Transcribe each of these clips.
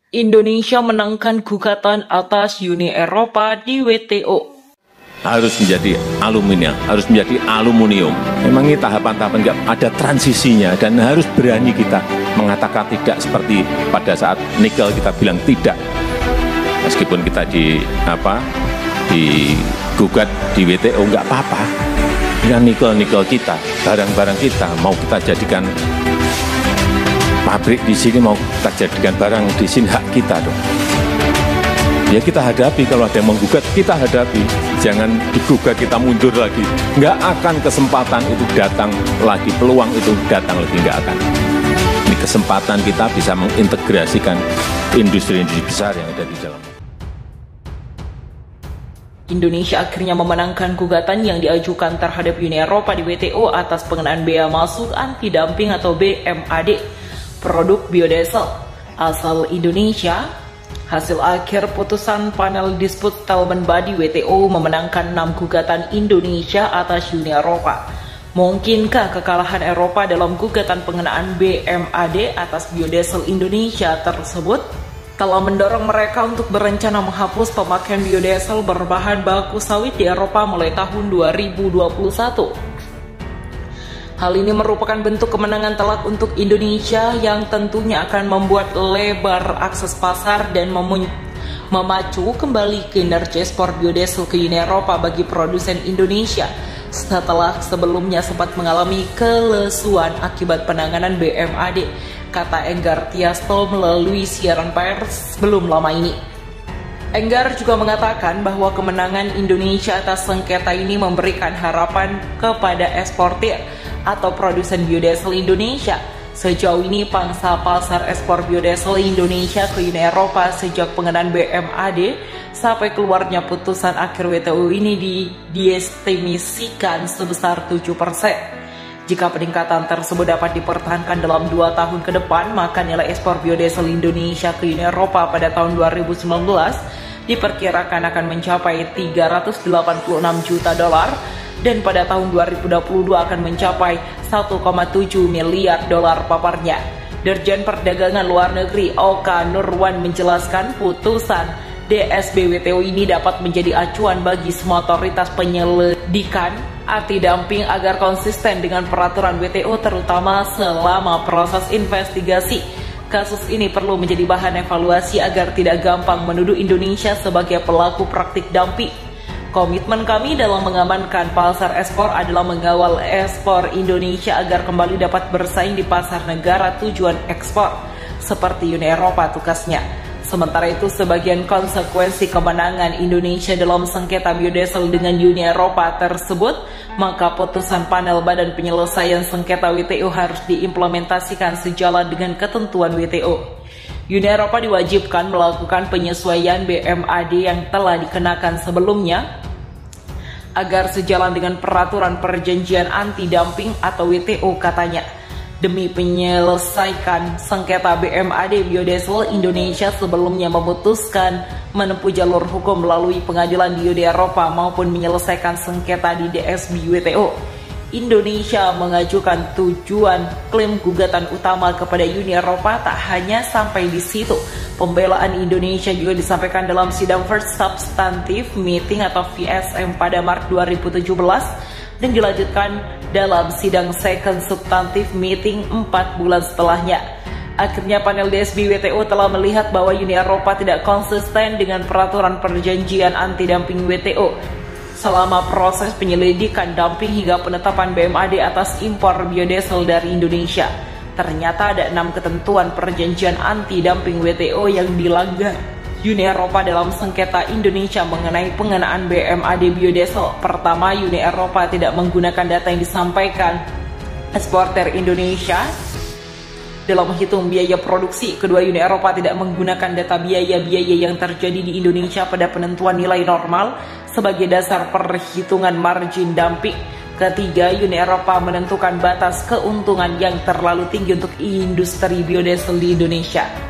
Indonesia menangkan gugatan atas Uni Eropa di WTO. Harus menjadi aluminium. Memang ini tahapan-tahapan nggak ada transisinya dan harus berani kita mengatakan tidak seperti pada saat nikel kita bilang tidak. Meskipun kita digugat di WTO nggak apa-apa. Dengan nikel kita, barang-barang kita mau kita jadikan pabrik di sini, mau kita jadikan barang di sini, hak kita dong. Ya kita hadapi, kalau ada yang menggugat, kita hadapi. Jangan digugat, kita mundur lagi. Nggak akan kesempatan itu datang lagi, peluang itu datang lagi, nggak akan. Ini kesempatan kita bisa mengintegrasikan industri-industri besar yang ada di dalam. Indonesia akhirnya memenangkan gugatan yang diajukan terhadap Uni Eropa di WTO atas pengenaan bea masuk anti-dumping atau BMAD produk biodiesel asal Indonesia. Hasil akhir putusan panel dispute settlement body WTO memenangkan 6 gugatan Indonesia atas Uni Eropa. Mungkinkah kekalahan Eropa dalam gugatan pengenaan BMAD atas biodiesel Indonesia tersebut telah mendorong mereka untuk berencana menghapus pemakaian biodiesel berbahan baku sawit di Eropa mulai tahun 2021. Hal ini merupakan bentuk kemenangan telak untuk Indonesia yang tentunya akan membuat lebar akses pasar dan memacu kembali kinerja ekspor biodiesel ke Uni Eropa bagi produsen Indonesia setelah sebelumnya sempat mengalami kelesuan akibat penanganan BMAD, kata Enggar Tiasto melalui siaran pers belum lama ini. Enggar juga mengatakan bahwa kemenangan Indonesia atas sengketa ini memberikan harapan kepada eksportir atau produsen biodiesel Indonesia. Sejauh ini pangsa pasar ekspor biodiesel Indonesia ke Uni Eropa sejak pengenaan BMAD sampai keluarnya putusan akhir WTO ini diestimasikan sebesar 7%. Jika peningkatan tersebut dapat dipertahankan dalam 2 tahun ke depan, maka nilai ekspor biodiesel Indonesia ke Uni Eropa pada tahun 2019 diperkirakan akan mencapai 386 juta dolar dan pada tahun 2022 akan mencapai 1,7 miliar dolar paparnya. Dirjen Perdagangan Luar Negeri Oka Nurwan menjelaskan putusan DSB WTO ini dapat menjadi acuan bagi semua otoritas penyelidikan anti-dumping agar konsisten dengan peraturan WTO terutama selama proses investigasi. Kasus ini perlu menjadi bahan evaluasi agar tidak gampang menuduh Indonesia sebagai pelaku praktik dumping. Komitmen kami dalam mengamankan pasar ekspor adalah mengawal ekspor Indonesia agar kembali dapat bersaing di pasar negara tujuan ekspor seperti Uni Eropa, tugasnya. Sementara itu, sebagian konsekuensi kemenangan Indonesia dalam sengketa biodiesel dengan Uni Eropa tersebut, maka putusan panel Badan Penyelesaian Sengketa WTO harus diimplementasikan sejalan dengan ketentuan WTO. Uni Eropa diwajibkan melakukan penyesuaian BMAD yang telah dikenakan sebelumnya agar sejalan dengan peraturan perjanjian anti-dumping atau WTO, katanya. Demi menyelesaikan sengketa BMAD biodiesel, Indonesia sebelumnya memutuskan menempuh jalur hukum melalui pengadilan di Uni Eropa maupun menyelesaikan sengketa di DSB WTO. Indonesia mengajukan tujuan klaim gugatan utama kepada Uni Eropa. Tak hanya sampai di situ, pembelaan Indonesia juga disampaikan dalam sidang First Substantive Meeting atau VSM pada Maret 2017 dan dilanjutkan dalam sidang Second Substantive Meeting 4 bulan setelahnya. Akhirnya panel DSB WTO telah melihat bahwa Uni Eropa tidak konsisten dengan peraturan perjanjian anti-dumping WTO. Selama proses penyelidikan dumping hingga penetapan BMAD atas impor biodiesel dari Indonesia, ternyata ada 6 ketentuan perjanjian anti-dumping WTO yang dilanggar Uni Eropa dalam sengketa Indonesia mengenai pengenaan BMAD biodiesel. Pertama, Uni Eropa tidak menggunakan data yang disampaikan eksportir Indonesia dalam menghitung biaya produksi. Kedua, Uni Eropa tidak menggunakan data biaya-biaya yang terjadi di Indonesia pada penentuan nilai normal sebagai dasar perhitungan margin dumping. Ketiga, Uni Eropa menentukan batas keuntungan yang terlalu tinggi untuk industri biodiesel di Indonesia.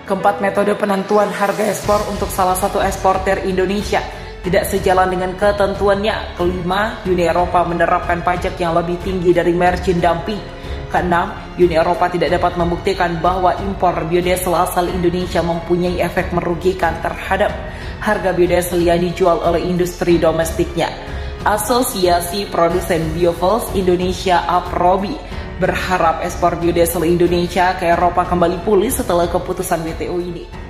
Keempat, metode penentuan harga ekspor untuk salah satu eksportir Indonesia tidak sejalan dengan ketentuannya. Kelima, Uni Eropa menerapkan pajak yang lebih tinggi dari margin dumping. Keenam, Uni Eropa tidak dapat membuktikan bahwa impor biodiesel asal Indonesia mempunyai efek merugikan terhadap harga biodiesel yang dijual oleh industri domestiknya. Asosiasi Produsen Biofuels Indonesia (APROBI) berharap ekspor biodiesel Indonesia ke Eropa kembali pulih setelah keputusan WTO ini.